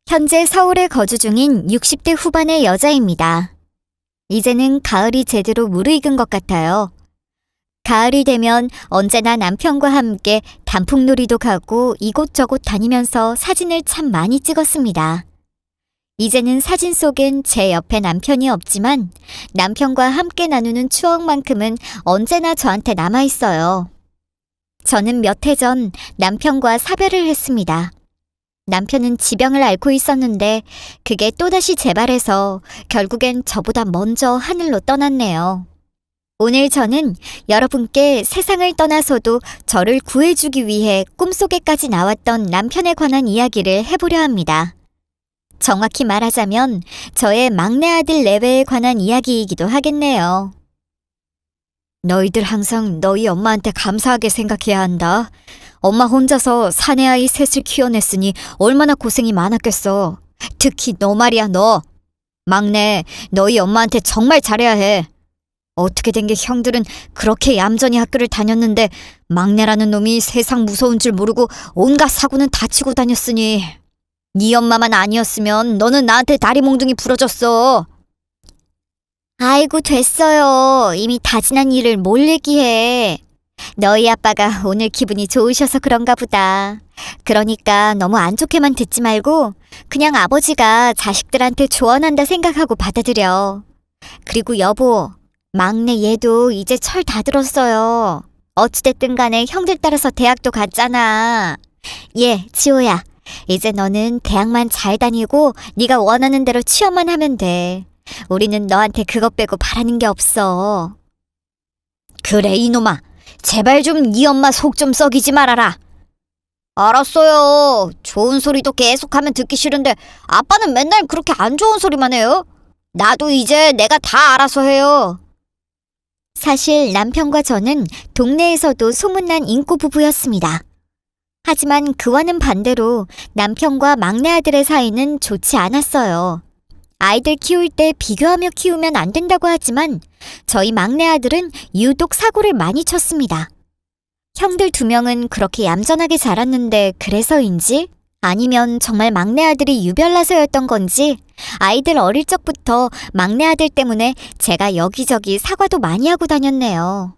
현재 서울에 거주 중인 60대 후반의 여자입니다. 이제는 가을이 제대로 무르익은 것 같아요. 가을이 되면 언제나 남편과 함께 단풍놀이도 가고 이곳저곳 다니면서 사진을 참 많이 찍었습니다. 이제는 사진 속엔 제 옆에 남편이 없지만 남편과 함께 나누는 추억만큼은 언제나 저한테 남아있어요. 저는 몇 해 전 남편과 사별을 했습니다. 남편은 지병을 앓고 있었는데 그게 또다시 재발해서 결국엔 저보다 먼저 하늘로 떠났네요. 오늘 저는 여러분께 세상을 떠나서도 저를 구해주기 위해 꿈속에까지 나왔던 남편에 관한 이야기를 해보려 합니다. 정확히 말하자면 저의 막내 아들 내외에 관한 이야기이기도 하겠네요. 너희들 항상 너희 엄마한테 감사하게 생각해야 한다. 엄마 혼자서 사내아이 셋을 키워냈으니 얼마나 고생이 많았겠어. 특히 너 말이야, 너. 막내, 너희 엄마한테 정말 잘해야 해. 어떻게 된 게 형들은 그렇게 얌전히 학교를 다녔는데 막내라는 놈이 세상 무서운 줄 모르고 온갖 사고는 다 치고 다녔으니. 네 엄마만 아니었으면 너는 나한테 다리 몽둥이 부러졌어. 아이고 됐어요. 이미 다 지난 일을 뭘 얘기해. 너희 아빠가 오늘 기분이 좋으셔서 그런가 보다. 그러니까 너무 안 좋게만 듣지 말고 그냥 아버지가 자식들한테 조언한다 생각하고 받아들여. 그리고 여보, 막내 얘도 이제 철 다 들었어요. 어찌됐든 간에 형들 따라서 대학도 갔잖아. 지호야. 이제 너는 대학만 잘 다니고 네가 원하는 대로 취업만 하면 돼. 우리는 너한테 그것 빼고 바라는 게 없어. 그래 이놈아. 제발 좀 네 엄마 속 좀 썩이지 말아라. 알았어요. 좋은 소리도 계속하면 듣기 싫은데 아빠는 맨날 그렇게 안 좋은 소리만 해요. 나도 이제 내가 다 알아서 해요. 사실 남편과 저는 동네에서도 소문난 인고 부부였습니다. 하지만 그와는 반대로 남편과 막내 아들의 사이는 좋지 않았어요. 아이들 키울 때 비교하며 키우면 안 된다고 하지만 저희 막내 아들은 유독 사고를 많이 쳤습니다. 형들 2명은 그렇게 얌전하게 자랐는데 그래서인지 아니면 정말 막내 아들이 유별나서였던 건지 아이들 어릴 적부터 막내 아들 때문에 제가 여기저기 사과도 많이 하고 다녔네요.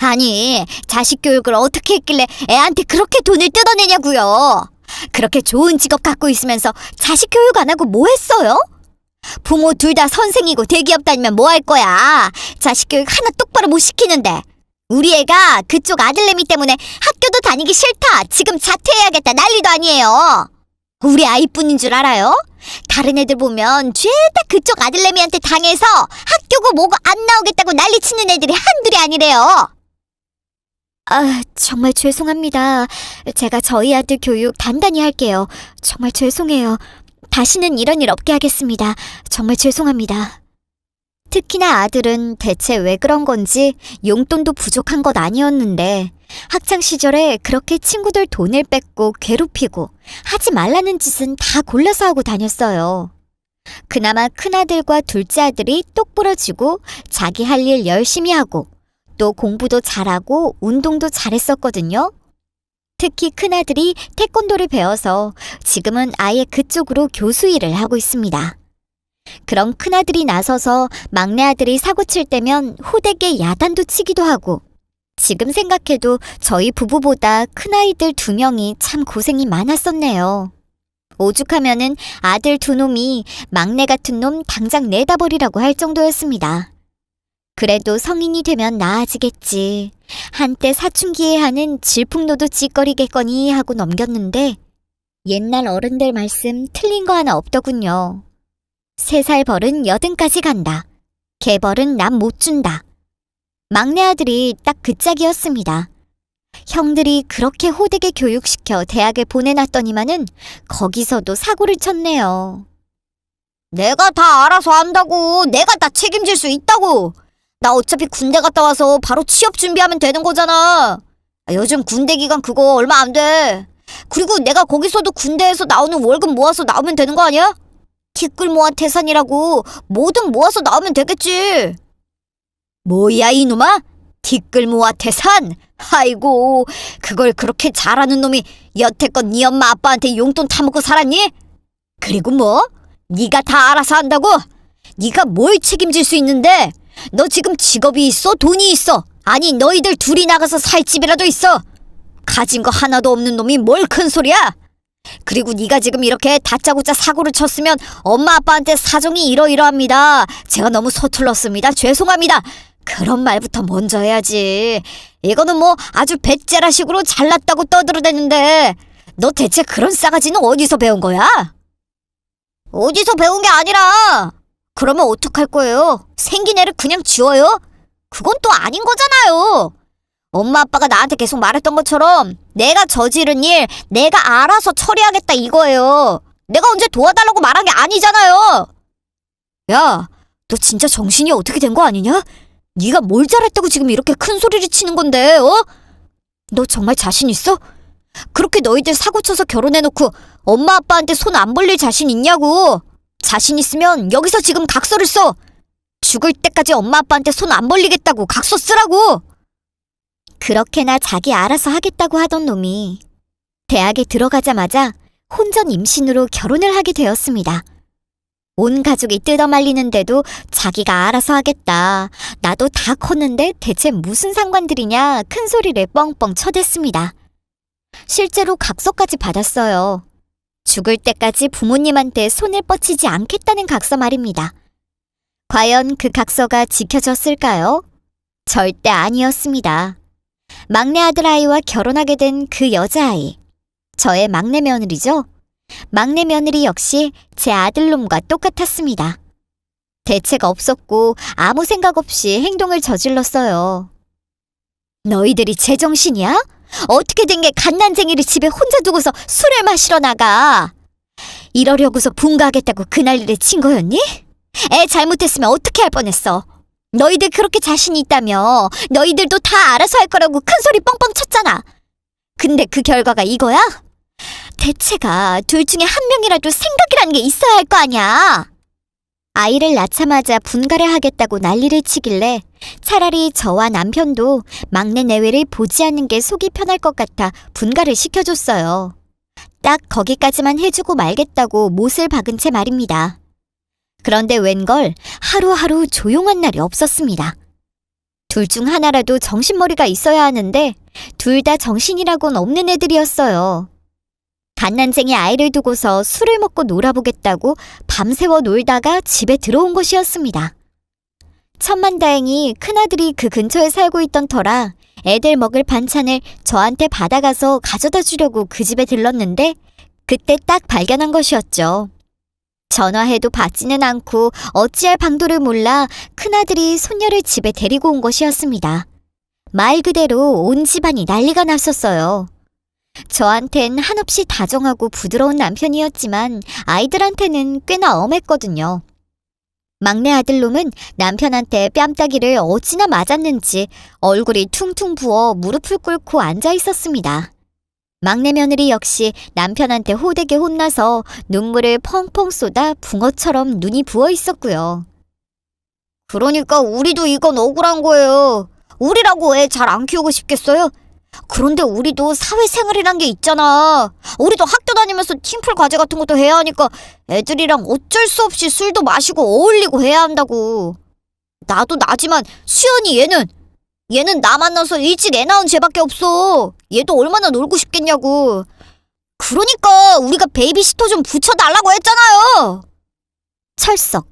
아니, 자식 교육을 어떻게 했길래 애한테 그렇게 돈을 뜯어내냐고요. 그렇게 좋은 직업 갖고 있으면서 자식 교육 안 하고 뭐 했어요? 부모 둘 다 선생이고 대기업 다니면 뭐 할 거야. 자식 교육 하나 똑바로 못 시키는데. 우리 애가 그쪽 아들내미 때문에 학교도 다니기 싫다. 지금 자퇴해야겠다. 난리도 아니에요. 우리 아이뿐인 줄 알아요? 다른 애들 보면 죄다 그쪽 아들내미한테 당해서 학교고 뭐고 안 나오겠다고 난리치는 애들이 한둘이 아니래요. 정말 죄송합니다. 제가 저희 아들 교육 단단히 할게요. 정말 죄송해요. 다시는 이런 일 없게 하겠습니다. 정말 죄송합니다. 특히나 아들은 대체 왜 그런 건지 용돈도 부족한 것 아니었는데 학창시절에 그렇게 친구들 돈을 뺏고 괴롭히고 하지 말라는 짓은 다 골라서 하고 다녔어요. 그나마 큰아들과 둘째 아들이 똑부러지고 자기 할 일 열심히 하고 또 공부도 잘하고 운동도 잘했었거든요. 특히 큰아들이 태권도를 배워서 지금은 아예 그쪽으로 교수 일을 하고 있습니다. 그런 큰아들이 나서서 막내 아들이 사고 칠 때면 호되게 야단도 치기도 하고 지금 생각해도 저희 부부보다 큰아이들 2명이 참 고생이 많았었네요. 오죽하면은 아들 2놈이 막내 같은 놈 당장 내다버리라고 할 정도였습니다. 그래도 성인이 되면 나아지겠지. 한때 사춘기에 하는 질풍노도 찌꺼리겠거니 하고 넘겼는데 옛날 어른들 말씀 틀린 거 하나 없더군요. 3살 벌은 80까지 간다. 개벌은 남 못 준다. 막내 아들이 딱 그 짝이었습니다. 형들이 그렇게 호되게 교육시켜 대학에 보내놨더니만은 거기서도 사고를 쳤네요. 내가 다 알아서 한다고. 내가 다 책임질 수 있다고. 나 어차피 군대 갔다 와서 바로 취업 준비하면 되는 거잖아. 요즘 군대 기간 그거 얼마 안 돼. 그리고 내가 거기서도 군대에서 나오는 월급 모아서 나오면 되는 거 아니야? 티끌 모아 태산이라고. 뭐든 모아서 나오면 되겠지. 뭐야 이놈아? 티끌 모아 태산? 아이고, 그걸 그렇게 잘하는 놈이 여태껏 네 엄마 아빠한테 용돈 타먹고 살았니? 그리고 뭐? 네가 다 알아서 한다고? 네가 뭘 책임질 수 있는데? 너 지금 직업이 있어? 돈이 있어? 아니 너희들 둘이 나가서 살 집이라도 있어? 가진 거 하나도 없는 놈이 뭘 큰 소리야? 그리고 네가 지금 이렇게 다짜고짜 사고를 쳤으면 엄마 아빠한테 사정이 이러이러합니다. 제가 너무 서툴렀습니다. 죄송합니다. 그런 말부터 먼저 해야지. 이거는 뭐 아주 배째라식으로 잘났다고 떠들어대는데 너 대체 그런 싸가지는 어디서 배운 거야? 어디서 배운 게 아니라 그러면 어떡할 거예요? 생긴 애를 그냥 지워요? 그건 또 아닌 거잖아요. 엄마 아빠가 나한테 계속 말했던 것처럼 내가 저지른 일 내가 알아서 처리하겠다 이거예요. 내가 언제 도와달라고 말한 게 아니잖아요. 야, 너 진짜 정신이 어떻게 된 거 아니냐? 네가 뭘 잘했다고 지금 이렇게 큰 소리를 치는 건데, 어? 너 정말 자신 있어? 그렇게 너희들 사고 쳐서 결혼해놓고 엄마 아빠한테 손 안 벌릴 자신 있냐고. 자신 있으면 여기서 지금 각서를 써. 죽을 때까지 엄마 아빠한테 손 안 벌리겠다고 각서 쓰라고. 그렇게나 자기 알아서 하겠다고 하던 놈이 대학에 들어가자마자 혼전 임신으로 결혼을 하게 되었습니다. 온 가족이 뜯어말리는데도 자기가 알아서 하겠다. 나도 다 컸는데 대체 무슨 상관들이냐 큰 소리를 뻥뻥 쳐댔습니다. 실제로 각서까지 받았어요. 죽을 때까지 부모님한테 손을 뻗치지 않겠다는 각서 말입니다. 과연 그 각서가 지켜졌을까요? 절대 아니었습니다. 막내 아들 아이와 결혼하게 된 그 여자아이. 저의 막내 며느리죠. 막내 며느리 역시 제 아들놈과 똑같았습니다. 대책 없었고 아무 생각 없이 행동을 저질렀어요. 너희들이 제정신이야? 어떻게 된 게 갓난쟁이를 집에 혼자 두고서 술을 마시러 나가? 이러려고서 분가하겠다고 그 난리를 친 거였니? 애 잘못했으면 어떻게 할 뻔했어? 너희들 그렇게 자신이 있다며 너희들도 다 알아서 할 거라고 큰 소리 뻥뻥 쳤잖아. 근데 그 결과가 이거야? 대체가 둘 중에 한 명이라도 생각이라는 게 있어야 할 거 아니야. 아이를 낳자마자 분가를 하겠다고 난리를 치길래 차라리 저와 남편도 막내 내외를 보지 않는 게 속이 편할 것 같아 분가를 시켜줬어요. 딱 거기까지만 해주고 말겠다고 못을 박은 채 말입니다. 그런데 웬걸 하루하루 조용한 날이 없었습니다. 둘 중 하나라도 정신머리가 있어야 하는데 둘 다 정신이라곤 없는 애들이었어요. 갓난쟁이 아이를 두고서 술을 먹고 놀아보겠다고 밤새워 놀다가 집에 들어온 것이었습니다. 천만다행히 큰아들이 그 근처에 살고 있던 터라 애들 먹을 반찬을 저한테 받아가서 가져다 주려고 그 집에 들렀는데 그때 딱 발견한 것이었죠. 전화해도 받지는 않고 어찌할 방도를 몰라 큰아들이 손녀를 집에 데리고 온 것이었습니다. 말 그대로 온 집안이 난리가 났었어요. 저한텐 한없이 다정하고 부드러운 남편이었지만 아이들한테는 꽤나 엄했거든요. 막내 아들놈은 남편한테 뺨따기를 어찌나 맞았는지 얼굴이 퉁퉁 부어 무릎을 꿇고 앉아 있었습니다. 막내 며느리 역시 남편한테 호되게 혼나서 눈물을 펑펑 쏟아 붕어처럼 눈이 부어 있었고요. 그러니까 우리도 이건 억울한 거예요. 우리라고 애 잘 안 키우고 싶겠어요? 그런데 우리도 사회생활이란 게 있잖아. 우리도 학교 다니면서 팀플 과제 같은 것도 해야 하니까 애들이랑 어쩔 수 없이 술도 마시고 어울리고 해야 한다고. 나도 나지만 수연이 얘는 나 만나서 일찍 애 낳은 쟤밖에 없어. 얘도 얼마나 놀고 싶겠냐고. 그러니까 우리가 베이비시터 좀 붙여달라고 했잖아요. 철석.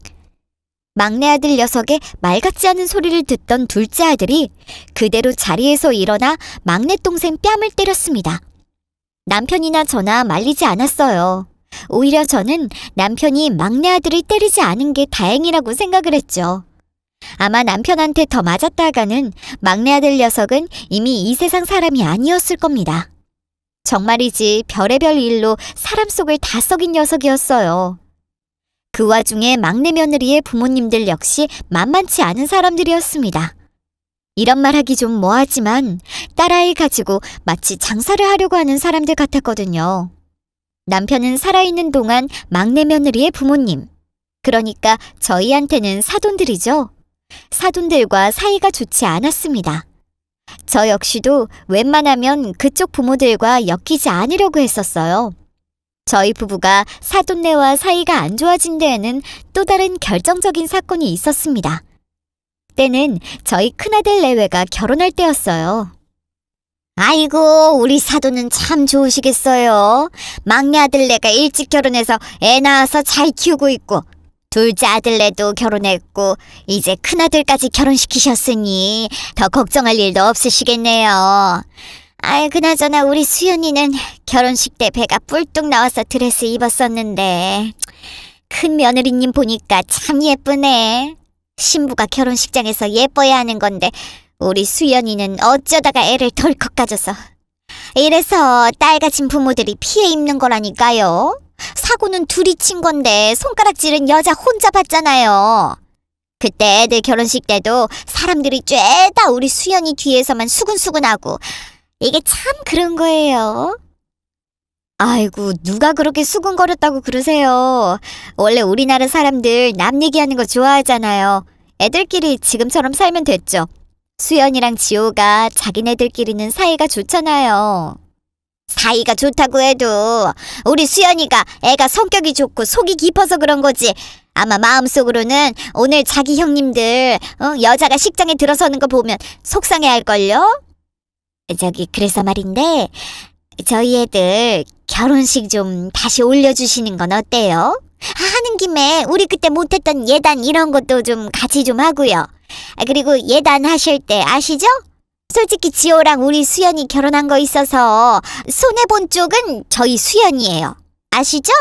막내 아들 녀석의 말 같지 않은 소리를 듣던 둘째 아들이 그대로 자리에서 일어나 막내 동생 뺨을 때렸습니다. 남편이나 저나 말리지 않았어요. 오히려 저는 남편이 막내 아들을 때리지 않은 게 다행이라고 생각을 했죠. 아마 남편한테 더 맞았다가는 막내 아들 녀석은 이미 이 세상 사람이 아니었을 겁니다. 정말이지 별의별 일로 사람 속을 다 썩인 녀석이었어요. 그 와중에 막내 며느리의 부모님들 역시 만만치 않은 사람들이었습니다. 이런 말 하기 좀 뭐하지만 딸아이 가지고 마치 장사를 하려고 하는 사람들 같았거든요. 남편은 살아있는 동안 막내 며느리의 부모님, 그러니까 저희한테는 사돈들이죠. 사돈들과 사이가 좋지 않았습니다. 저 역시도 웬만하면 그쪽 부모들과 엮이지 않으려고 했었어요. 저희 부부가 사돈네와 사이가 안 좋아진 데에는 또 다른 결정적인 사건이 있었습니다. 때는 저희 큰아들 내외가 결혼할 때였어요. 아이고, 우리 사돈은 참 좋으시겠어요. 막내 아들내가 일찍 결혼해서 애 낳아서 잘 키우고 있고, 둘째 아들내도 결혼했고, 이제 큰아들까지 결혼시키셨으니 더 걱정할 일도 없으시겠네요. 아이, 그나저나 우리 수연이는 결혼식 때 배가 뿔뚝 나와서 드레스 입었었는데, 큰 며느리님 보니까 참 예쁘네. 신부가 결혼식장에서 예뻐야 하는 건데 우리 수연이는 어쩌다가 애를 덜컥 가져서. 이래서 딸 가진 부모들이 피해 입는 거라니까요. 사고는 둘이 친 건데 손가락질은 여자 혼자 받잖아요. 그때 애들 결혼식 때도 사람들이 죄다 우리 수연이 뒤에서만 수근수근하고, 이게 참 그런 거예요. 아이고, 누가 그렇게 수근거렸다고 그러세요. 원래 우리나라 사람들 남 얘기하는 거 좋아하잖아요. 애들끼리 지금처럼 살면 됐죠. 수연이랑 지호가 자기네들끼리는 사이가 좋잖아요. 사이가 좋다고 해도 우리 수연이가 애가 성격이 좋고 속이 깊어서 그런 거지. 아마 마음속으로는 오늘 자기 형님들 여자가 식장에 들어서는 거 보면 속상해할걸요? 그래서 말인데 저희 애들 결혼식 좀 다시 올려주시는 건 어때요? 하는 김에 우리 그때 못했던 예단 이런 것도 좀 같이 좀 하고요. 그리고 예단 하실 때 아시죠? 솔직히 지호랑 우리 수연이 결혼한 거 있어서 손해본 쪽은 저희 수연이에요. 아시죠?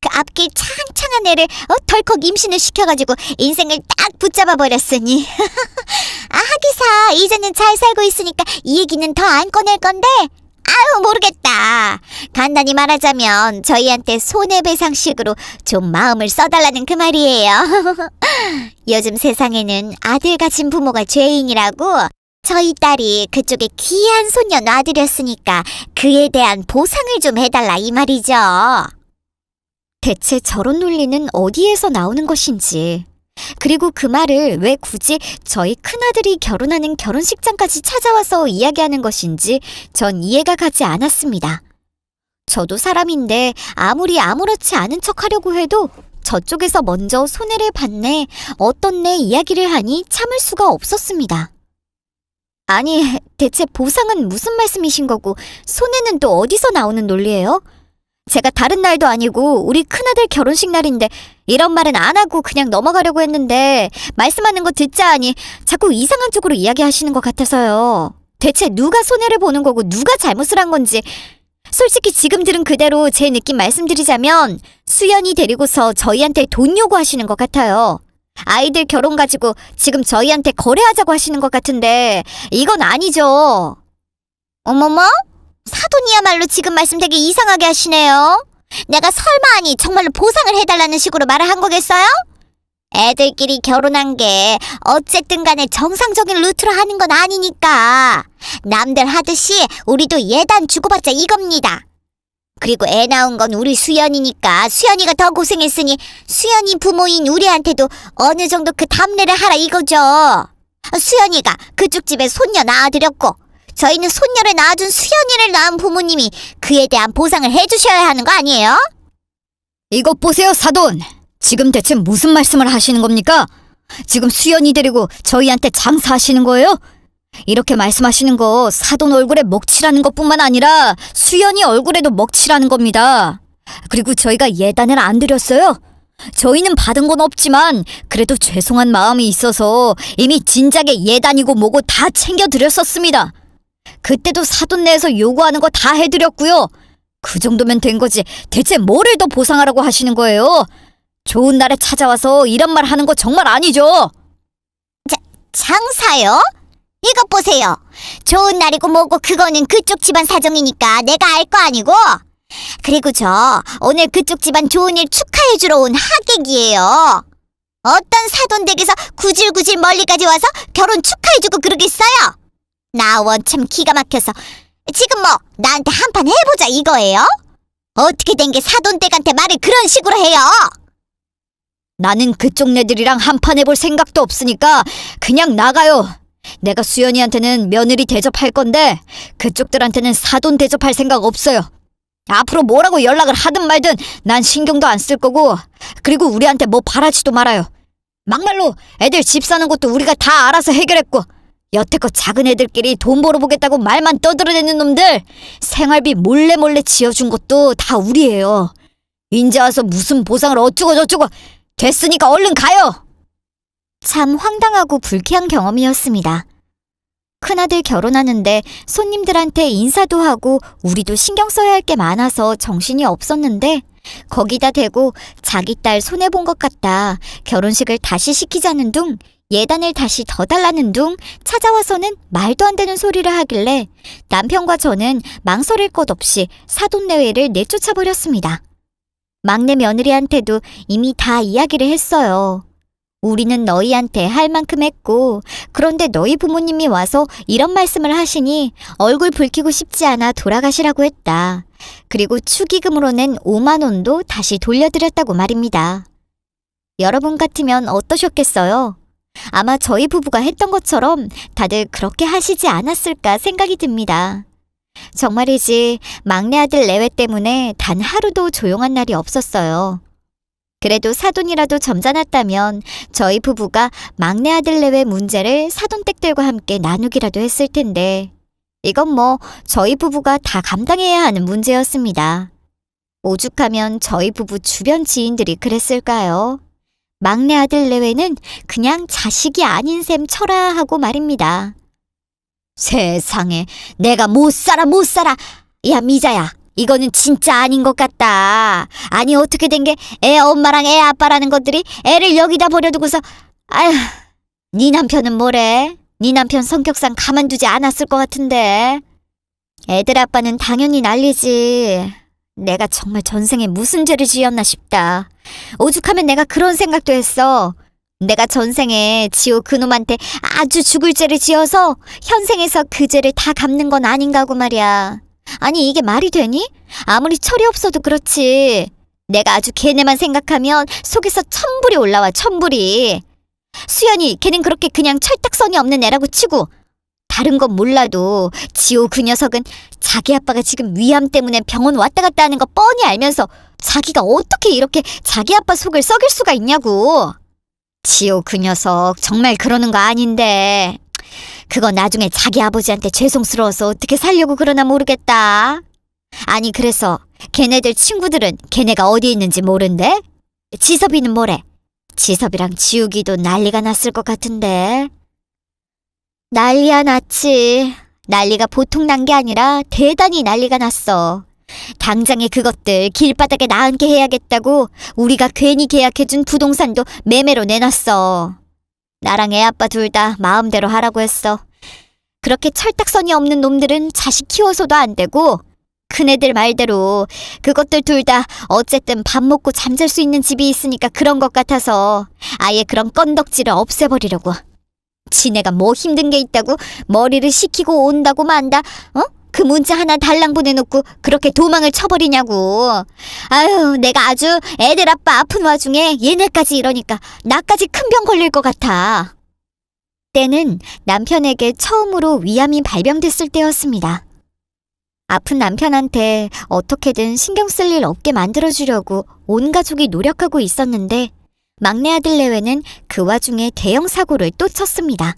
그 앞길 창창한 애를 덜컥 임신을 시켜가지고 인생을 딱 붙잡아 버렸으니. 하기사 이제는 잘 살고 있으니까 이 얘기는 더 안 꺼낼 건데, 아유 모르겠다. 간단히 말하자면 저희한테 손해배상식으로 좀 마음을 써달라는 그 말이에요. 요즘 세상에는 아들 가진 부모가 죄인이라고. 저희 딸이 그쪽에 귀한 손녀 놔드렸으니까 그에 대한 보상을 좀 해달라 이 말이죠. 대체 저런 논리는 어디에서 나오는 것인지, 그리고 그 말을 왜 굳이 저희 큰아들이 결혼하는 결혼식장까지 찾아와서 이야기하는 것인지 전 이해가 가지 않았습니다. 저도 사람인데 아무리 아무렇지 않은 척 하려고 해도 저쪽에서 먼저 손해를 봤네, 어떻네 이야기를 하니 참을 수가 없었습니다. 아니, 대체 보상은 무슨 말씀이신 거고 손해는 또 어디서 나오는 논리예요? 제가 다른 날도 아니고 우리 큰아들 결혼식 날인데 이런 말은 안 하고 그냥 넘어가려고 했는데 말씀하는 거 듣자 하니 자꾸 이상한 쪽으로 이야기하시는 것 같아서요. 대체 누가 손해를 보는 거고 누가 잘못을 한 건지, 솔직히 지금 들은 그대로 제 느낌 말씀드리자면 수연이 데리고서 저희한테 돈 요구하시는 것 같아요. 아이들 결혼 가지고 지금 저희한테 거래하자고 하시는 것 같은데 이건 아니죠. 어머머? 사돈이야말로 지금 말씀 되게 이상하게 하시네요. 내가 설마 아니 정말로 보상을 해달라는 식으로 말을 한 거겠어요? 애들끼리 결혼한 게 어쨌든 간에 정상적인 루트로 하는 건 아니니까 남들 하듯이 우리도 예단 주고받자 이겁니다. 그리고 애 낳은 건 우리 수연이니까 수연이가 더 고생했으니 수연이 부모인 우리한테도 어느 정도 그 답례를 하라 이거죠. 수연이가 그쪽 집에 손녀 낳아드렸고 저희는 손녀를 낳아준 수연이를 낳은 부모님이 그에 대한 보상을 해주셔야 하는 거 아니에요? 이것 보세요, 사돈. 지금 대체 무슨 말씀을 하시는 겁니까? 지금 수연이 데리고 저희한테 장사하시는 거예요? 이렇게 말씀하시는 거 사돈 얼굴에 먹칠하는 것뿐만 아니라 수연이 얼굴에도 먹칠하는 겁니다. 그리고 저희가 예단을 안 드렸어요. 저희는 받은 건 없지만 그래도 죄송한 마음이 있어서 이미 진작에 예단이고 뭐고 다 챙겨드렸었습니다. 그때도 사돈 내에서 요구하는 거 다 해드렸고요. 그 정도면 된 거지 대체 뭐를 더 보상하라고 하시는 거예요? 좋은 날에 찾아와서 이런 말 하는 거 정말 아니죠? 장사요? 이것 보세요. 좋은 날이고 뭐고 그거는 그쪽 집안 사정이니까 내가 알 거 아니고. 그리고 저 오늘 그쪽 집안 좋은 일 축하해주러 온 하객이에요. 어떤 사돈 댁에서 구질구질 멀리까지 와서 결혼 축하해주고 그러겠어요? 나 원참 기가 막혀서 지금 뭐 나한테 한판 해보자 이거예요? 어떻게 된 게 사돈 댁한테 말을 그런 식으로 해요? 나는 그쪽 네들이랑 한판 해볼 생각도 없으니까 그냥 나가요. 내가 수연이한테는 며느리 대접할 건데 그쪽들한테는 사돈 대접할 생각 없어요. 앞으로 뭐라고 연락을 하든 말든 난 신경도 안 쓸 거고, 그리고 우리한테 뭐 바라지도 말아요. 막말로 애들 집 사는 것도 우리가 다 알아서 해결했고, 여태껏 작은 애들끼리 돈 벌어보겠다고 말만 떠들어대는 놈들 생활비 몰래 지어준 것도 다 우리예요. 인제 와서 무슨 보상을 어쩌고 저쩌고. 됐으니까 얼른 가요. 참 황당하고 불쾌한 경험이었습니다. 큰아들 결혼하는데 손님들한테 인사도 하고 우리도 신경 써야 할 게 많아서 정신이 없었는데, 거기다 대고 자기 딸 손해본 것 같다, 결혼식을 다시 시키자는 둥, 예단을 다시 더 달라는 둥 찾아와서는 말도 안 되는 소리를 하길래 남편과 저는 망설일 것 없이 사돈 내외를 내쫓아버렸습니다. 막내 며느리한테도 이미 다 이야기를 했어요. 우리는 너희한테 할 만큼 했고, 그런데 너희 부모님이 와서 이런 말씀을 하시니 얼굴 붉히고 싶지 않아 돌아가시라고 했다. 그리고 축의금으로 낸 5만 원도 다시 돌려드렸다고 말입니다. 여러분 같으면 어떠셨겠어요? 아마 저희 부부가 했던 것처럼 다들 그렇게 하시지 않았을까 생각이 듭니다. 정말이지 막내 아들 내외 때문에 단 하루도 조용한 날이 없었어요. 그래도 사돈이라도 점잖았다면 저희 부부가 막내 아들 내외 문제를 사돈댁들과 함께 나누기라도 했을 텐데, 이건 뭐 저희 부부가 다 감당해야 하는 문제였습니다. 오죽하면 저희 부부 주변 지인들이 그랬을까요? 막내 아들 내외는 그냥 자식이 아닌 셈 쳐라 하고 말입니다. 세상에, 내가 못 살아. 야, 미자야, 이거는 진짜 아닌 것 같다. 아니, 어떻게 된 게 애 엄마랑 애 아빠라는 것들이 애를 여기다 버려두고서. 아휴, 네 남편은 뭐래? 네 남편 성격상 가만두지 않았을 것 같은데. 애들 아빠는 당연히 난리지. 내가 정말 전생에 무슨 죄를 지었나 싶다. 오죽하면 내가 그런 생각도 했어. 내가 전생에 지호 그놈한테 아주 죽을 죄를 지어서 현생에서 그 죄를 다 갚는 건 아닌가 하고 말이야. 아니, 이게 말이 되니? 아무리 철이 없어도 그렇지. 내가 아주 걔네만 생각하면 속에서 천불이 올라와, 천불이. 수연이, 걔는 그렇게 그냥 철딱선이 없는 애라고 치고, 다른 건 몰라도 지호 그 녀석은 자기 아빠가 지금 위암 때문에 병원 왔다 갔다 하는 거 뻔히 알면서 자기가 어떻게 이렇게 자기 아빠 속을 썩일 수가 있냐고. 지호 그 녀석 정말 그러는 거 아닌데, 그거 나중에 자기 아버지한테 죄송스러워서 어떻게 살려고 그러나 모르겠다. 아니, 그래서 걔네들 친구들은 걔네가 어디 있는지 모른대? 지섭이는 뭐래? 지섭이랑 지우기도 난리가 났을 것 같은데. 난리야 났지. 난리가 보통 난 게 아니라 대단히 난리가 났어. 당장에 그것들 길바닥에 나앉게 해야겠다고 우리가 괜히 계약해준 부동산도 매매로 내놨어. 나랑 애 아빠 둘 다 마음대로 하라고 했어. 그렇게 철딱선이 없는 놈들은 자식 키워서도 안 되고, 큰애들 말대로 그것들 둘 다 어쨌든 밥 먹고 잠잘 수 있는 집이 있으니까 그런 것 같아서 아예 그런 건덕지를 없애버리려고. 지네가 뭐 힘든 게 있다고 머리를 식히고 온다고 만다, 어? 그 문자 하나 달랑 보내놓고 그렇게 도망을 쳐버리냐고. 아유, 내가 아주 애들 아빠 아픈 와중에 얘네까지 이러니까 나까지 큰 병 걸릴 것 같아. 때는 남편에게 처음으로 위암이 발병됐을 때였습니다. 아픈 남편한테 어떻게든 신경 쓸 일 없게 만들어주려고 온 가족이 노력하고 있었는데, 막내 아들 내외는 그 와중에 대형 사고를 또 쳤습니다.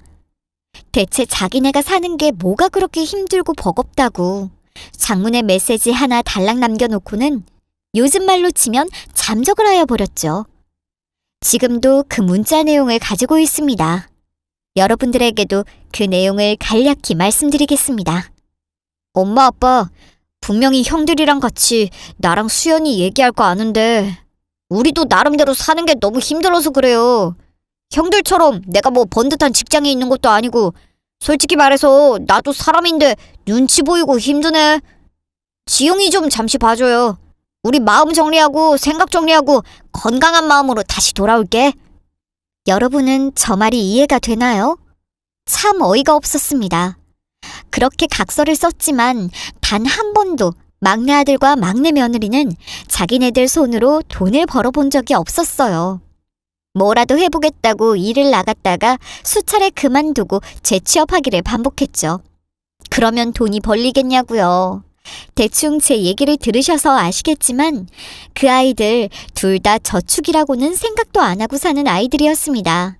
대체 자기네가 사는 게 뭐가 그렇게 힘들고 버겁다고 장문의 메시지 하나 달랑 남겨놓고는 요즘 말로 치면 잠적을 하여 버렸죠. 지금도 그 문자 내용을 가지고 있습니다. 여러분들에게도 그 내용을 간략히 말씀드리겠습니다. 엄마, 아빠, 분명히 형들이랑 같이 나랑 수연이 얘기할 거 아는데 우리도 나름대로 사는 게 너무 힘들어서 그래요. 형들처럼 내가 뭐 번듯한 직장에 있는 것도 아니고, 솔직히 말해서 나도 사람인데 눈치 보이고 힘드네. 지용이 좀 잠시 봐줘요. 우리 마음 정리하고 생각 정리하고 건강한 마음으로 다시 돌아올게. 여러분은 저 말이 이해가 되나요? 참 어이가 없었습니다. 그렇게 각서를 썼지만 단 한 번도 막내 아들과 막내 며느리는 자기네들 손으로 돈을 벌어본 적이 없었어요. 뭐라도 해보겠다고 일을 나갔다가 수차례 그만두고 재취업하기를 반복했죠. 그러면 돈이 벌리겠냐고요. 대충 제 얘기를 들으셔서 아시겠지만 그 아이들 둘 다 저축이라고는 생각도 안 하고 사는 아이들이었습니다.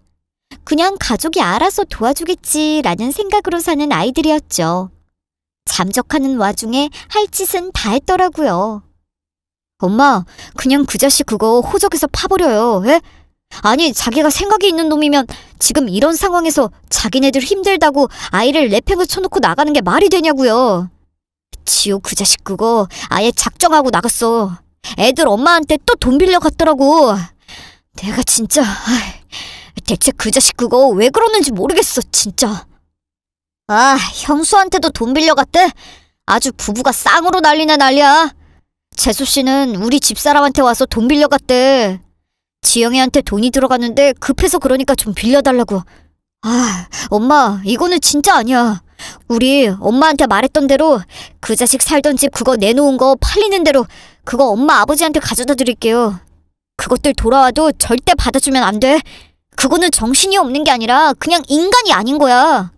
그냥 가족이 알아서 도와주겠지라는 생각으로 사는 아이들이었죠. 잠적하는 와중에 할 짓은 다 했더라고요. 엄마, 그냥 그 자식 그거 호적에서 파버려요. 에? 아니, 자기가 생각이 있는 놈이면 지금 이런 상황에서 자기네들 힘들다고 아이를 내팽을 쳐놓고 나가는 게 말이 되냐고요. 지호 그 자식 그거 아예 작정하고 나갔어. 애들 엄마한테 또 돈 빌려 갔더라고. 내가 진짜 대체 그 자식 그거 왜 그러는지 모르겠어 진짜. 아, 형수한테도 돈 빌려갔대? 아주 부부가 쌍으로 난리나 난리야. 재수 씨는 우리 집사람한테 와서 돈 빌려갔대. 지영이한테 돈이 들어갔는데 급해서 그러니까 좀 빌려달라고. 아, 엄마, 이거는 진짜 아니야. 우리 엄마한테 말했던 대로 그 자식 살던 집 그거 내놓은 거 팔리는 대로 그거 엄마 아버지한테 가져다 드릴게요. 그것들 돌아와도 절대 받아주면 안 돼. 그거는 정신이 없는 게 아니라 그냥 인간이 아닌 거야.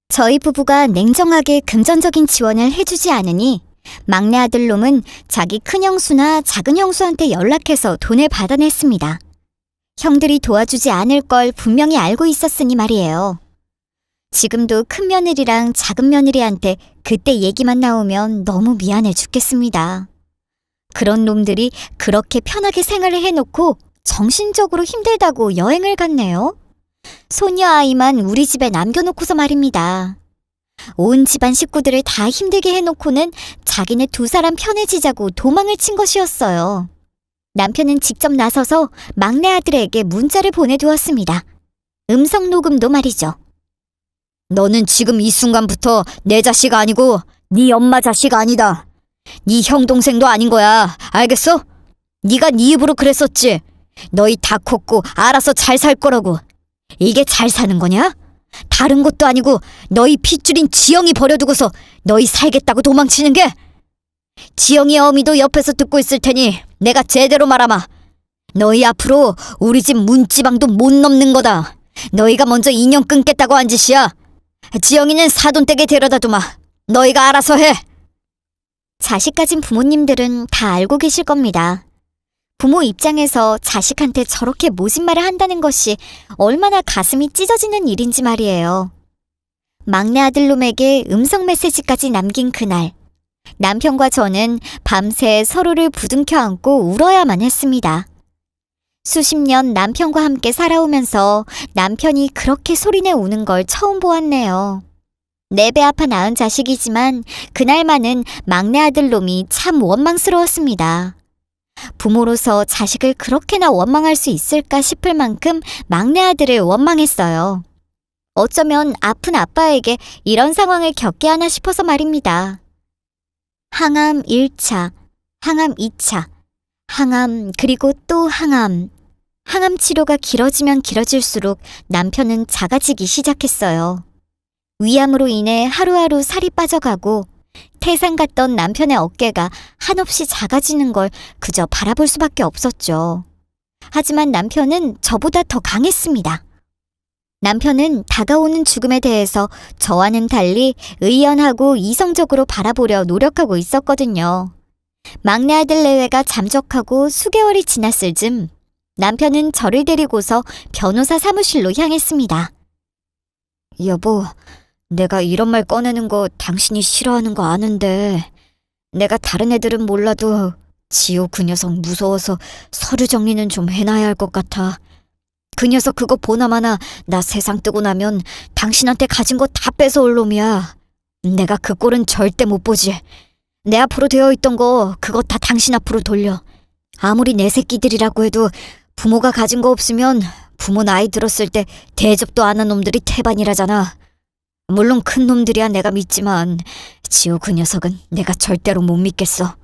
저희 부부가 냉정하게 금전적인 지원을 해주지 않으니 막내 아들 놈은 자기 큰형수나 작은 형수한테 연락해서 돈을 받아냈습니다. 형들이 도와주지 않을 걸 분명히 알고 있었으니 말이에요. 지금도 큰 며느리랑 작은 며느리한테 그때 얘기만 나오면 너무 미안해 죽겠습니다. 그런 놈들이 그렇게 편하게 생활을 해놓고 정신적으로 힘들다고 여행을 갔네요. 소녀 아이만 우리 집에 남겨놓고서 말입니다. 온 집안 식구들을 다 힘들게 해놓고는 자기네 두 사람 편해지자고 도망을 친 것이었어요. 남편은 직접 나서서 막내 아들에게 문자를 보내두었습니다. 음성 녹음도 말이죠. 너는 지금 이 순간부터 내 자식 아니고 네 엄마 자식 아니다. 네 형 동생도 아닌 거야. 알겠어? 네가 네 입으로 그랬었지. 너희 다 컸고 알아서 잘 살 거라고. 이게 잘 사는 거냐? 다른 것도 아니고 너희 핏줄인 지영이 버려두고서 너희 살겠다고 도망치는 게? 지영이 어미도 옆에서 듣고 있을 테니 내가 제대로 말하마. 너희 앞으로 우리 집 문지방도 못 넘는 거다. 너희가 먼저 인연 끊겠다고 한 짓이야. 지영이는 사돈댁에 데려다 두마. 너희가 알아서 해. 자식 가진 부모님들은 다 알고 계실 겁니다. 부모 입장에서 자식한테 저렇게 모진 말을 한다는 것이 얼마나 가슴이 찢어지는 일인지 말이에요. 막내 아들놈에게 음성 메시지까지 남긴 그날, 남편과 저는 밤새 서로를 부둥켜 안고 울어야만 했습니다. 수십 년 남편과 함께 살아오면서 남편이 그렇게 소리내 우는 걸 처음 보았네요. 4배 아파 낳은 자식이지만 그날만은 막내 아들놈이 참 원망스러웠습니다. 부모로서 자식을 그렇게나 원망할 수 있을까 싶을 만큼 막내 아들을 원망했어요. 어쩌면 아픈 아빠에게 이런 상황을 겪게 하나 싶어서 말입니다. 항암 1차, 항암 2차, 항암 그리고 또 항암. 항암 치료가 길어지면 길어질수록 남편은 작아지기 시작했어요. 위암으로 인해 하루하루 살이 빠져가고 태산 같던 남편의 어깨가 한없이 작아지는 걸 그저 바라볼 수밖에 없었죠. 하지만 남편은 저보다 더 강했습니다. 남편은 다가오는 죽음에 대해서 저와는 달리 의연하고 이성적으로 바라보려 노력하고 있었거든요. 막내 아들 내외가 잠적하고 수개월이 지났을 즈음 남편은 저를 데리고서 변호사 사무실로 향했습니다. 여보, 내가 이런 말 꺼내는 거 당신이 싫어하는 거 아는데 내가 다른 애들은 몰라도 지호 그 녀석 무서워서 서류 정리는 좀 해놔야 할 것 같아. 그 녀석 그거 보나마나 나 세상 뜨고 나면 당신한테 가진 거 다 뺏어올 놈이야. 내가 그 꼴은 절대 못 보지. 내 앞으로 되어 있던 거 그거 다 당신 앞으로 돌려. 아무리 내 새끼들이라고 해도 부모가 가진 거 없으면 부모 나이 들었을 때 대접도 안 한 놈들이 태반이라잖아. 물론 큰 놈들이야 내가 믿지만 지호 그 녀석은 내가 절대로 못 믿겠어.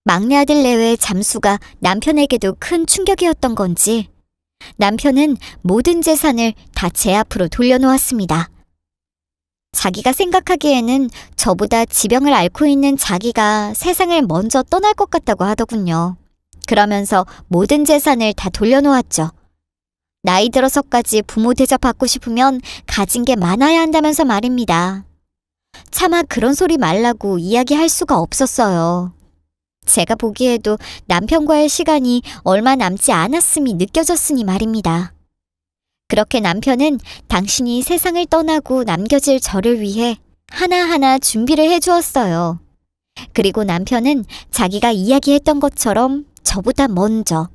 막내 아들 내외의 잠수가 남편에게도 큰 충격이었던 건지 남편은 모든 재산을 다 제 앞으로 돌려놓았습니다. 자기가 생각하기에는 저보다 지병을 앓고 있는 자기가 세상을 먼저 떠날 것 같다고 하더군요. 그러면서 모든 재산을 다 돌려놓았죠. 나이 들어서까지 부모 대접 받고 싶으면 가진 게 많아야 한다면서 말입니다. 차마 그런 소리 말라고 이야기할 수가 없었어요. 제가 보기에도 남편과의 시간이 얼마 남지 않았음이 느껴졌으니 말입니다. 그렇게 남편은 당신이 세상을 떠나고 남겨질 저를 위해 하나하나 준비를 해주었어요. 그리고 남편은 자기가 이야기했던 것처럼 저보다 먼저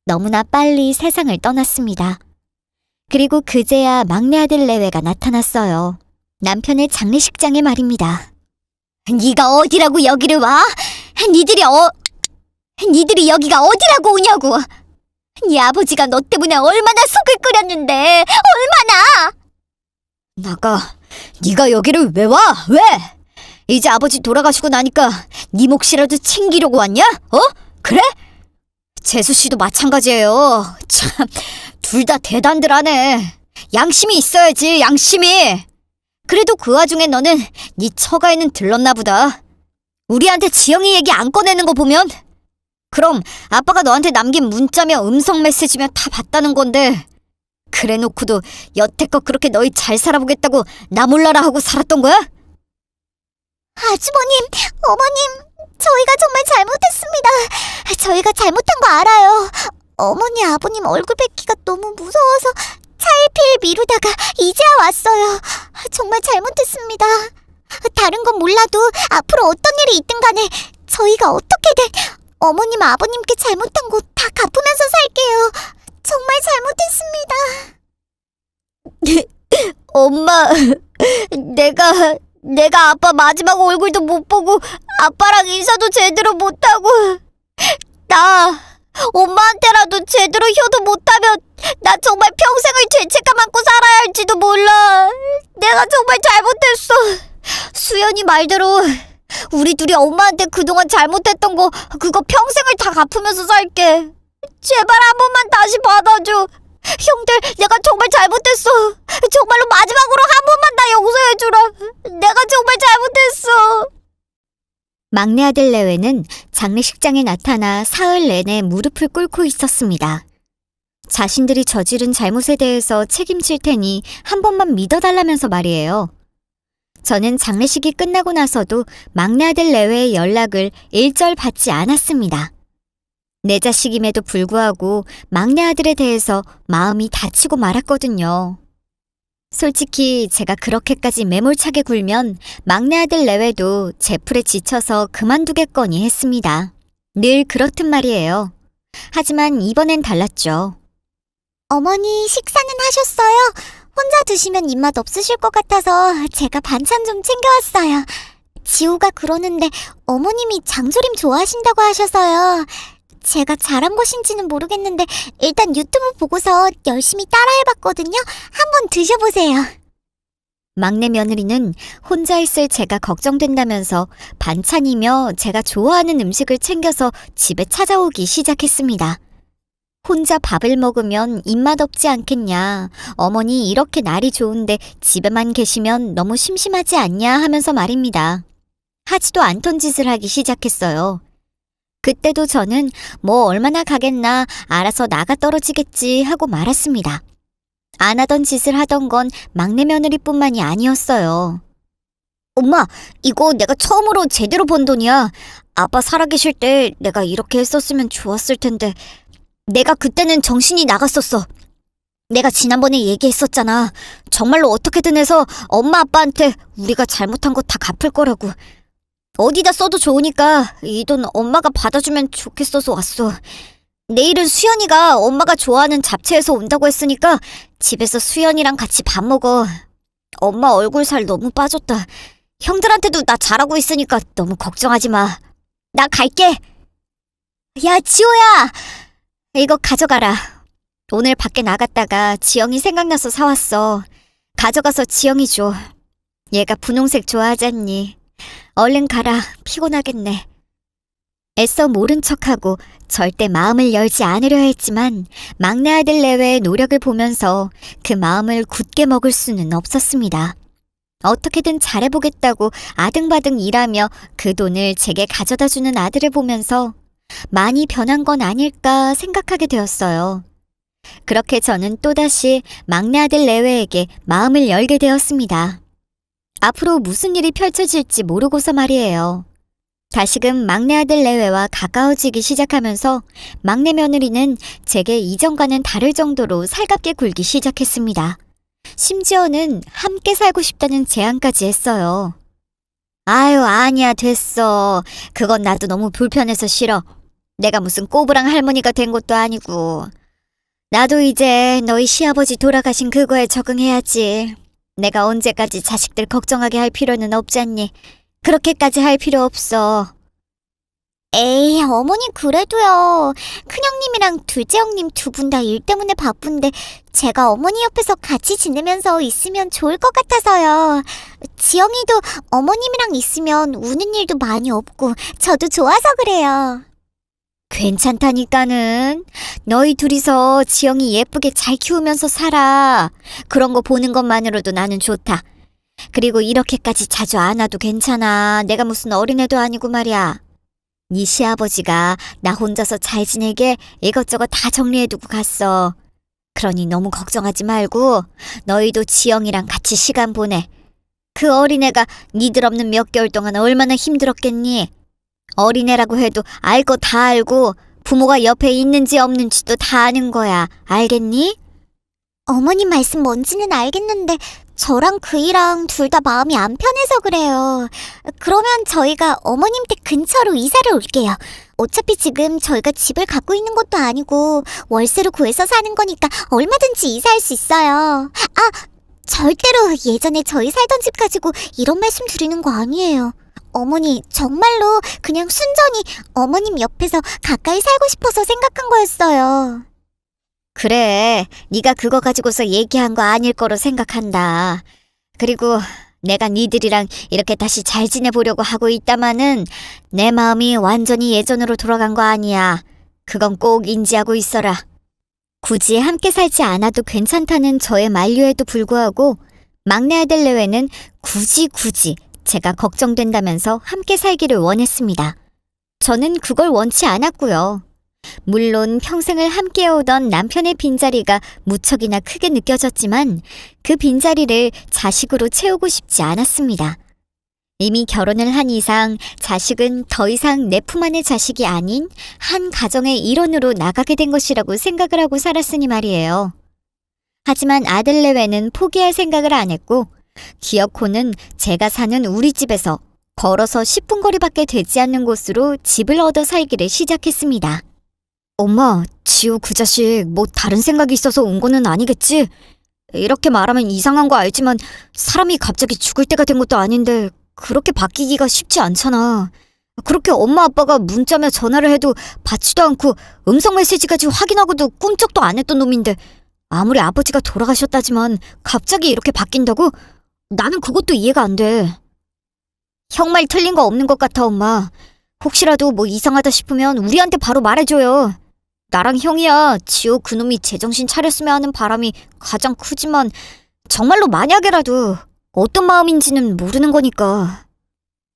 너무나 빨리 세상을 떠났습니다. 그리고 그제야 막내 아들 내외가 나타났어요. 남편의 장례식장에 말입니다. 네가 어디라고 여기를 와? 니들이 여기가 어디라고 오냐고. 네 아버지가 너 때문에 얼마나 속을 끓였는데. 얼마나. 나가. 네가 여기를 왜 와? 왜? 이제 아버지 돌아가시고 나니까 네 몫이라도 챙기려고 왔냐? 그래? 재수 씨도 마찬가지예요. 참, 둘 다 대단들하네. 양심이 있어야지, 양심이. 그래도 그 와중에 너는 네 처가에는 들렀나 보다. 우리한테 지영이 얘기 안 꺼내는 거 보면 그럼 아빠가 너한테 남긴 문자며 음성 메시지며 다 봤다는 건데 그래 놓고도 여태껏 그렇게 너희 잘 살아보겠다고 나 몰라라 하고 살았던 거야? 아주버님, 어머님, 저희가 정말 잘못했습니다. 저희가 잘못한 거 알아요. 어머니, 아버님 얼굴 뵙기가 너무 무서워서 차일피일 미루다가 이제야 왔어요. 정말 잘못했습니다. 다른 건 몰라도 앞으로 어떤 일이 있든 간에 저희가 어떻게든 어머님, 아버님께 잘못한 거 다 갚으면서 살게요. 정말 잘못했습니다. 엄마, 내가 아빠 마지막 얼굴도 못 보고 아빠랑 인사도 제대로 못하고 나 엄마한테라도 제대로 효도 못하면 나 정말 평생을 죄책감 안고 살아야 할지도 몰라. 내가 정말 잘못했어. 수연이 말대로 우리 둘이 엄마한테 그동안 잘못했던 거 그거 평생을 다 갚으면서 살게. 제발 한 번만 다시 받아줘. 형들, 내가 정말 잘못했어. 정말로 마지막으로 한 번만 나 용서해주라. 내가 정말 잘못했어. 막내 아들 내외는 장례식장에 나타나 사흘 내내 무릎을 꿇고 있었습니다. 자신들이 저지른 잘못에 대해서 책임질 테니 한 번만 믿어달라면서 말이에요. 저는 장례식이 끝나고 나서도 막내 아들 내외의 연락을 일절 받지 않았습니다. 내 자식임에도 불구하고 막내 아들에 대해서 마음이 다치고 말았거든요. 솔직히 제가 그렇게까지 매몰차게 굴면 막내 아들 내외도 제 풀에 지쳐서 그만두겠거니 했습니다. 늘 그렇듯 말이에요. 하지만 이번엔 달랐죠. 어머니, 식사는 하셨어요? 혼자 드시면 입맛 없으실 것 같아서 제가 반찬 좀 챙겨왔어요. 지호가 그러는데 어머님이 장조림 좋아하신다고 하셔서요. 제가 잘한 것인지는 모르겠는데 일단 유튜브 보고서 열심히 따라해봤거든요. 한번 드셔보세요. 막내 며느리는 혼자 있을 제가 걱정된다면서 반찬이며 제가 좋아하는 음식을 챙겨서 집에 찾아오기 시작했습니다. 혼자 밥을 먹으면 입맛 없지 않겠냐. 어머니 이렇게 날이 좋은데 집에만 계시면 너무 심심하지 않냐 하면서 말입니다. 하지도 않던 짓을 하기 시작했어요. 그때도 저는 뭐 얼마나 가겠나 알아서 나가 떨어지겠지 하고 말았습니다. 안 하던 짓을 하던 건 막내 며느리뿐만이 아니었어요. 엄마, 이거 내가 처음으로 제대로 번 돈이야. 아빠 살아계실 때 내가 이렇게 했었으면 좋았을 텐데 내가 그때는 정신이 나갔었어. 내가 지난번에 얘기했었잖아. 정말로 어떻게든 해서 엄마 아빠한테 우리가 잘못한 거 다 갚을 거라고. 어디다 써도 좋으니까 이 돈 엄마가 받아주면 좋겠어서 왔어. 내일은 수연이가 엄마가 좋아하는 잡채에서 온다고 했으니까 집에서 수연이랑 같이 밥 먹어. 엄마 얼굴 살 너무 빠졌다. 형들한테도 나 잘하고 있으니까 너무 걱정하지 마. 나 갈게. 야, 지호야. 이거 가져가라. 오늘 밖에 나갔다가 지영이 생각나서 사왔어. 가져가서 지영이 줘. 얘가 분홍색 좋아하잖니. 얼른 가라. 피곤하겠네. 애써 모른 척하고 절대 마음을 열지 않으려 했지만 막내 아들 내외의 노력을 보면서 그 마음을 굳게 먹을 수는 없었습니다. 어떻게든 잘해보겠다고 아등바등 일하며 그 돈을 제게 가져다주는 아들을 보면서 많이 변한 건 아닐까 생각하게 되었어요. 그렇게 저는 또다시 막내 아들 내외에게 마음을 열게 되었습니다. 앞으로 무슨 일이 펼쳐질지 모르고서 말이에요. 다시금 막내 아들 내외와 가까워지기 시작하면서 막내 며느리는 제게 이전과는 다를 정도로 살갑게 굴기 시작했습니다. 심지어는 함께 살고 싶다는 제안까지 했어요. 아유, 아니야, 됐어. 그건 나도 너무 불편해서 싫어. 내가 무슨 꼬부랑 할머니가 된 것도 아니고. 나도 이제 너희 시아버지 돌아가신 그거에 적응해야지. 내가 언제까지 자식들 걱정하게 할 필요는 없잖니. 그렇게까지 할 필요 없어. 에이, 어머니 그래도요. 큰형님이랑 둘째 형님 두 분 다 일 때문에 바쁜데 제가 어머니 옆에서 같이 지내면서 있으면 좋을 것 같아서요. 지영이도 어머님이랑 있으면 우는 일도 많이 없고 저도 좋아서 그래요. 괜찮다니까는. 너희 둘이서 지영이 예쁘게 잘 키우면서 살아. 그런 거 보는 것만으로도 나는 좋다. 그리고 이렇게까지 자주 안 와도 괜찮아. 내가 무슨 어린애도 아니고 말이야. 네 시아버지가 나 혼자서 잘 지내게 이것저것 다 정리해두고 갔어. 그러니 너무 걱정하지 말고 너희도 지영이랑 같이 시간 보내. 그 어린애가 니들 없는 몇 개월 동안 얼마나 힘들었겠니? 어린애라고 해도 알 거 다 알고 부모가 옆에 있는지 없는지도 다 아는 거야. 알겠니? 어머님 말씀 뭔지는 알겠는데 저랑 그이랑 둘 다 마음이 안 편해서 그래요. 그러면 저희가 어머님 댁 근처로 이사를 올게요. 어차피 지금 저희가 집을 갖고 있는 것도 아니고 월세로 구해서 사는 거니까 얼마든지 이사할 수 있어요. 아, 절대로 예전에 저희 살던 집 가지고 이런 말씀 드리는 거 아니에요. 어머니, 정말로 그냥 순전히 어머님 옆에서 가까이 살고 싶어서 생각한 거였어요. 그래, 네가 그거 가지고서 얘기한 거 아닐 거로 생각한다. 그리고 내가 니들이랑 이렇게 다시 잘 지내보려고 하고 있다마는 내 마음이 완전히 예전으로 돌아간 거 아니야. 그건 꼭 인지하고 있어라. 굳이 함께 살지 않아도 괜찮다는 저의 만류에도 불구하고 막내 아들 내외는 굳이 제가 걱정된다면서 함께 살기를 원했습니다. 저는 그걸 원치 않았고요. 물론 평생을 함께해오던 남편의 빈자리가 무척이나 크게 느껴졌지만 그 빈자리를 자식으로 채우고 싶지 않았습니다. 이미 결혼을 한 이상 자식은 더 이상 내 품 안의 자식이 아닌 한 가정의 일원으로 나가게 된 것이라고 생각을 하고 살았으니 말이에요. 하지만 아들 내외는 포기할 생각을 안 했고 기어코는 제가 사는 우리 집에서 걸어서 10분 거리밖에 되지 않는 곳으로 집을 얻어 살기를 시작했습니다. 엄마, 지우 그 자식 뭐 다른 생각이 있어서 온 거는 아니겠지? 이렇게 말하면 이상한 거 알지만 사람이 갑자기 죽을 때가 된 것도 아닌데 그렇게 바뀌기가 쉽지 않잖아. 그렇게 엄마 아빠가 문자며 전화를 해도 받지도 않고 음성 메시지까지 확인하고도 꿈쩍도 안 했던 놈인데 아무리 아버지가 돌아가셨다지만 갑자기 이렇게 바뀐다고? 나는 그것도 이해가 안 돼. 형 말 틀린 거 없는 것 같아, 엄마. 혹시라도 뭐 이상하다 싶으면 우리한테 바로 말해줘요. 나랑 형이야 지호 그놈이 제정신 차렸으면 하는 바람이 가장 크지만 정말로 만약에라도 어떤 마음인지는 모르는 거니까.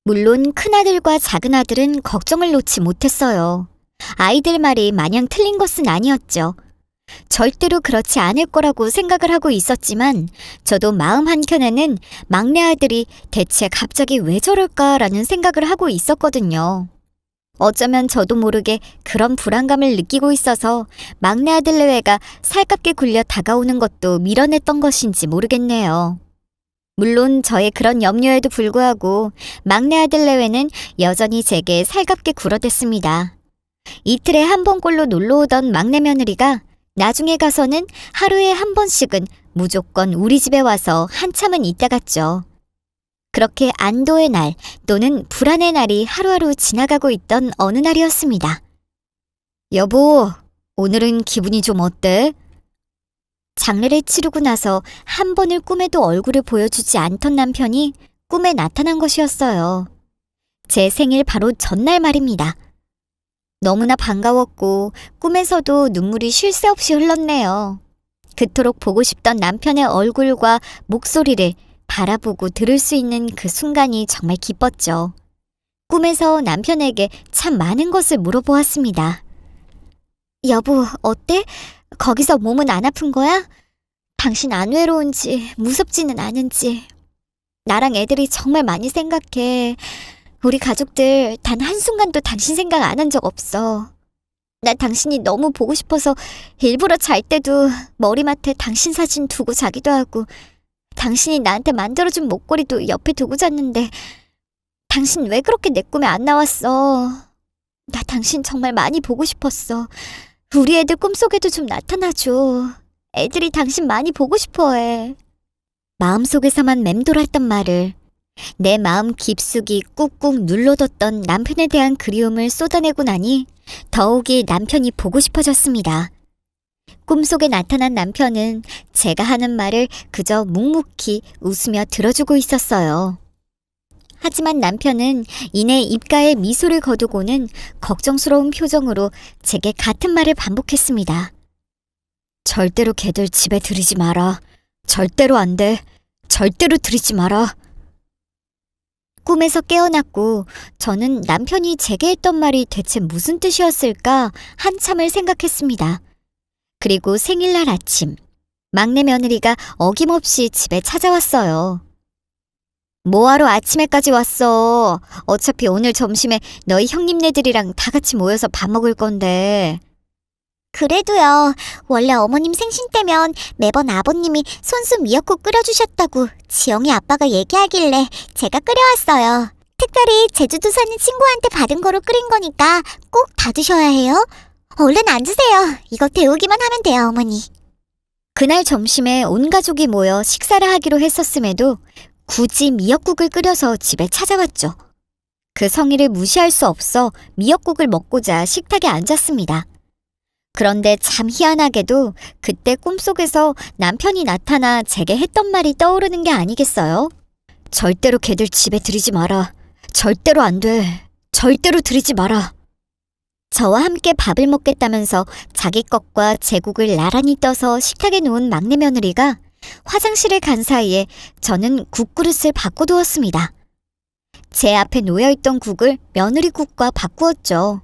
물론 큰아들과 작은아들은 걱정을 놓지 못했어요. 아이들 말이 마냥 틀린 것은 아니었죠. 절대로 그렇지 않을 거라고 생각을 하고 있었지만 저도 마음 한켠에는 막내 아들이 대체 갑자기 왜 저럴까라는 생각을 하고 있었거든요. 어쩌면 저도 모르게 그런 불안감을 느끼고 있어서 막내 아들 내외가 살갑게 굴려 다가오는 것도 밀어냈던 것인지 모르겠네요. 물론 저의 그런 염려에도 불구하고 막내 아들 내외는 여전히 제게 살갑게 굴어댔습니다. 이틀에 한 번꼴로 놀러오던 막내 며느리가 나중에 가서는 하루에 한 번씩은 무조건 우리 집에 와서 한참은 있다 갔죠. 그렇게 안도의 날 또는 불안의 날이 하루하루 지나가고 있던 어느 날이었습니다. 여보, 오늘은 기분이 좀 어때? 장례를 치르고 나서 한 번을 꿈에도 얼굴을 보여주지 않던 남편이 꿈에 나타난 것이었어요. 제 생일 바로 전날 말입니다. 너무나 반가웠고 꿈에서도 눈물이 쉴 새 없이 흘렀네요. 그토록 보고 싶던 남편의 얼굴과 목소리를 바라보고 들을 수 있는 그 순간이 정말 기뻤죠. 꿈에서 남편에게 참 많은 것을 물어보았습니다. 여보, 어때? 거기서 몸은 안 아픈 거야? 당신 안 외로운지 무섭지는 않은지. 나랑 애들이 정말 많이 생각해. 우리 가족들 단 한순간도 당신 생각 안 한 적 없어. 나 당신이 너무 보고 싶어서 일부러 잘 때도 머리맡에 당신 사진 두고 자기도 하고, 당신이 나한테 만들어준 목걸이도 옆에 두고 잤는데 당신 왜 그렇게 내 꿈에 안 나왔어? 나 당신 정말 많이 보고 싶었어. 우리 애들 꿈속에도 좀 나타나줘. 애들이 당신 많이 보고 싶어해. 마음속에서만 맴돌았던 말을, 내 마음 깊숙이 꾹꾹 눌러뒀던 남편에 대한 그리움을 쏟아내고 나니 더욱이 남편이 보고 싶어졌습니다. 꿈속에 나타난 남편은 제가 하는 말을 그저 묵묵히 웃으며 들어주고 있었어요. 하지만 남편은 이내 입가에 미소를 거두고는 걱정스러운 표정으로 제게 같은 말을 반복했습니다. 절대로 걔들 집에 들이지 마라. 절대로 안 돼. 절대로 들이지 마라. 꿈에서 깨어났고 저는 남편이 제게 했던 말이 대체 무슨 뜻이었을까 한참을 생각했습니다. 그리고 생일날 아침, 막내 며느리가 어김없이 집에 찾아왔어요. 뭐하러 아침에까지 왔어? 어차피 오늘 점심에 너희 형님네들이랑 다 같이 모여서 밥 먹을 건데. 그래도요. 원래 어머님 생신 때면 매번 아버님이 손수 미역국 끓여주셨다고 지영이 아빠가 얘기하길래 제가 끓여왔어요. 특별히 제주도 사는 친구한테 받은 거로 끓인 거니까 꼭 다 드셔야 해요. 얼른 앉으세요. 이거 데우기만 하면 돼요, 어머니. 그날 점심에 온 가족이 모여 식사를 하기로 했었음에도 굳이 미역국을 끓여서 집에 찾아왔죠. 그 성의를 무시할 수 없어 미역국을 먹고자 식탁에 앉았습니다. 그런데 참 희한하게도 그때 꿈속에서 남편이 나타나 제게 했던 말이 떠오르는 게 아니겠어요? 절대로 걔들 집에 들이지 마라. 절대로 안 돼. 절대로 들이지 마라. 저와 함께 밥을 먹겠다면서 자기 것과 제국을 나란히 떠서 식탁에 놓은 막내 며느리가 화장실에 간 사이에 저는 국그릇을 바꿔두었습니다. 제 앞에 놓여있던 국을 며느리국과 바꾸었죠.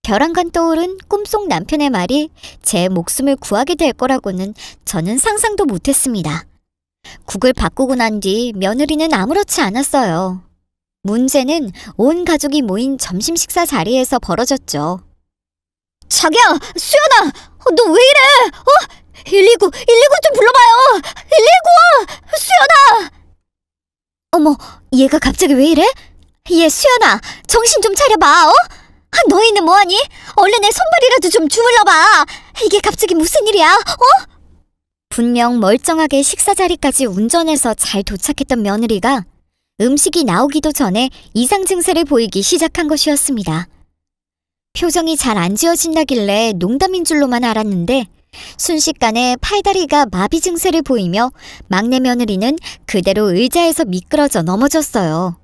벼랑간 떠오른 꿈속 남편의 말이 제 목숨을 구하게 될 거라고는 저는 상상도 못했습니다. 국을 바꾸고 난 뒤 며느리는 아무렇지 않았어요. 문제는 온 가족이 모인 점심 식사 자리에서 벌어졌죠. 자기야! 수연아! 너 왜 이래? 119 좀 불러봐요! 119! 수연아! 어머, 얘가 갑자기 왜 이래? 얘 수연아, 정신 좀 차려봐, 너희는 뭐하니? 얼른 내 손발이라도 좀 주물러봐. 이게 갑자기 무슨 일이야? 분명 멀쩡하게 식사 자리까지 운전해서 잘 도착했던 며느리가 음식이 나오기도 전에 이상 증세를 보이기 시작한 것이었습니다. 표정이 잘 안 지어진다길래 농담인 줄로만 알았는데 순식간에 팔다리가 마비 증세를 보이며 막내 며느리는 그대로 의자에서 미끄러져 넘어졌어요.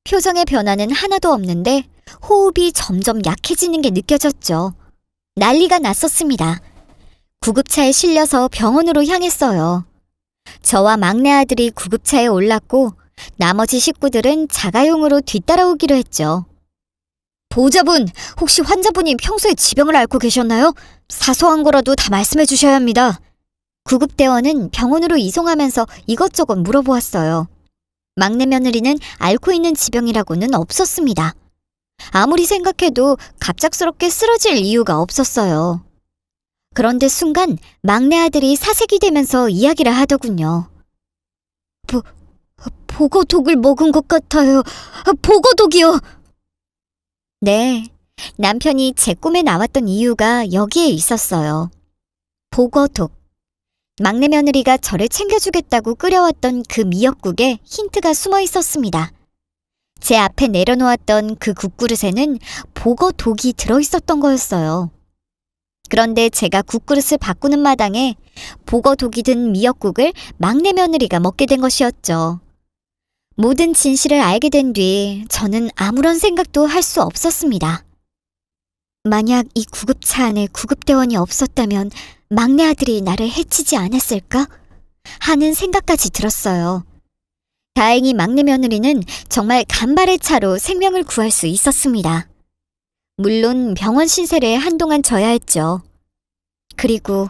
표정의 변화는 하나도 없는데 호흡이 점점 약해지는 게 느껴졌죠. 난리가 났었습니다. 구급차에 실려서 병원으로 향했어요. 저와 막내 아들이 구급차에 올랐고 나머지 식구들은 자가용으로 뒤따라오기로 했죠. 보호자분, 혹시 환자분이 평소에 지병을 앓고 계셨나요? 사소한 거라도 다 말씀해 주셔야 합니다. 구급대원은 병원으로 이송하면서 이것저것 물어보았어요. 막내 며느리는 앓고 있는 지병이라고는 없었습니다. 아무리 생각해도 갑작스럽게 쓰러질 이유가 없었어요. 그런데 순간 막내 아들이 사색이 되면서 이야기를 하더군요. 보고독을 먹은 것 같아요. 보고독이요. 네, 남편이 제 꿈에 나왔던 이유가 여기에 있었어요. 보고독. 막내 며느리가 저를 챙겨주겠다고 끓여왔던 그 미역국에 힌트가 숨어 있었습니다. 제 앞에 내려놓았던 그 국그릇에는 보고독이 들어있었던 거였어요. 그런데 제가 국그릇을 바꾸는 마당에 보고독이 든 미역국을 막내 며느리가 먹게 된 것이었죠. 모든 진실을 알게 된 뒤 저는 아무런 생각도 할 수 없었습니다. 만약 이 구급차 안에 구급대원이 없었다면 막내 아들이 나를 해치지 않았을까? 하는 생각까지 들었어요. 다행히 막내 며느리는 정말 간발의 차로 생명을 구할 수 있었습니다. 물론 병원 신세를 한동안 져야 했죠. 그리고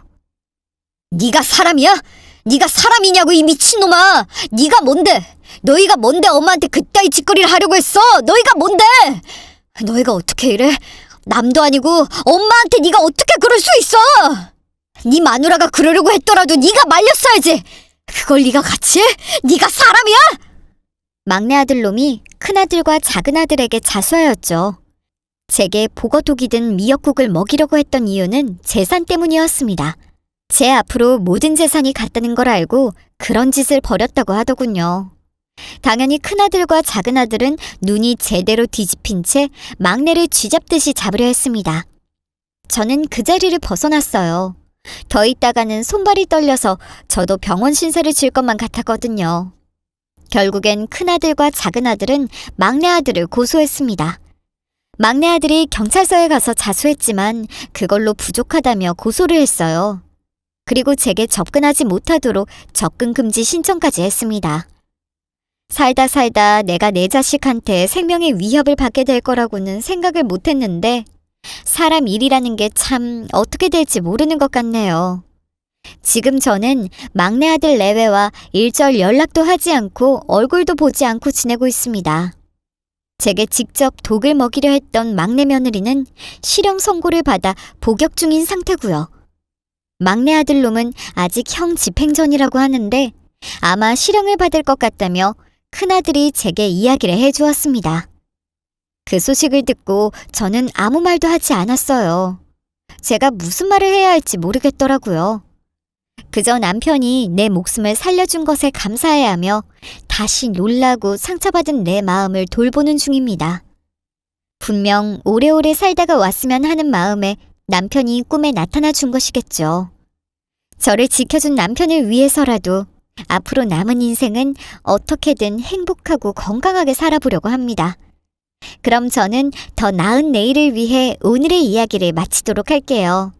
네가 사람이야? 네가 사람이냐고 이 미친놈아! 네가 뭔데? 너희가 뭔데 엄마한테 그따위 짓거리를 하려고 했어? 너희가 뭔데? 너희가 어떻게 이래? 남도 아니고 엄마한테 네가 어떻게 그럴 수 있어? 네 마누라가 그러려고 했더라도 네가 말렸어야지. 그걸 네가 같이 해? 네가 사람이야? 막내 아들 놈이 큰아들과 작은아들에게 자수하였죠. 제게 보거독이 든 미역국을 먹이려고 했던 이유는 재산 때문이었습니다. 제 앞으로 모든 재산이 갔다는 걸 알고 그런 짓을 벌였다고 하더군요. 당연히 큰아들과 작은아들은 눈이 제대로 뒤집힌 채 막내를 쥐잡듯이 잡으려 했습니다. 저는 그 자리를 벗어났어요. 더 있다가는 손발이 떨려서 저도 병원 신세를 질 것만 같았거든요. 결국엔 큰아들과 작은아들은 막내 아들을 고소했습니다. 막내 아들이 경찰서에 가서 자수했지만 그걸로 부족하다며 고소를 했어요. 그리고 제게 접근하지 못하도록 접근 금지 신청까지 했습니다. 살다 내가 내 자식한테 생명의 위협을 받게 될 거라고는 생각을 못했는데 사람 일이라는 게 참 어떻게 될지 모르는 것 같네요. 지금 저는 막내 아들 내외와 일절 연락도 하지 않고 얼굴도 보지 않고 지내고 있습니다. 제게 직접 독을 먹이려 했던 막내 며느리는 실형 선고를 받아 복역 중인 상태고요. 막내 아들 놈은 아직 형 집행전이라고 하는데 아마 실형을 받을 것 같다며 큰아들이 제게 이야기를 해주었습니다. 그 소식을 듣고 저는 아무 말도 하지 않았어요. 제가 무슨 말을 해야 할지 모르겠더라고요. 그저 남편이 내 목숨을 살려준 것에 감사해야 하며 다시 놀라고 상처받은 내 마음을 돌보는 중입니다. 분명 오래오래 살다가 왔으면 하는 마음에 남편이 꿈에 나타나 준 것이겠죠. 저를 지켜준 남편을 위해서라도 앞으로 남은 인생은 어떻게든 행복하고 건강하게 살아보려고 합니다. 그럼 저는 더 나은 내일을 위해 오늘의 이야기를 마치도록 할게요.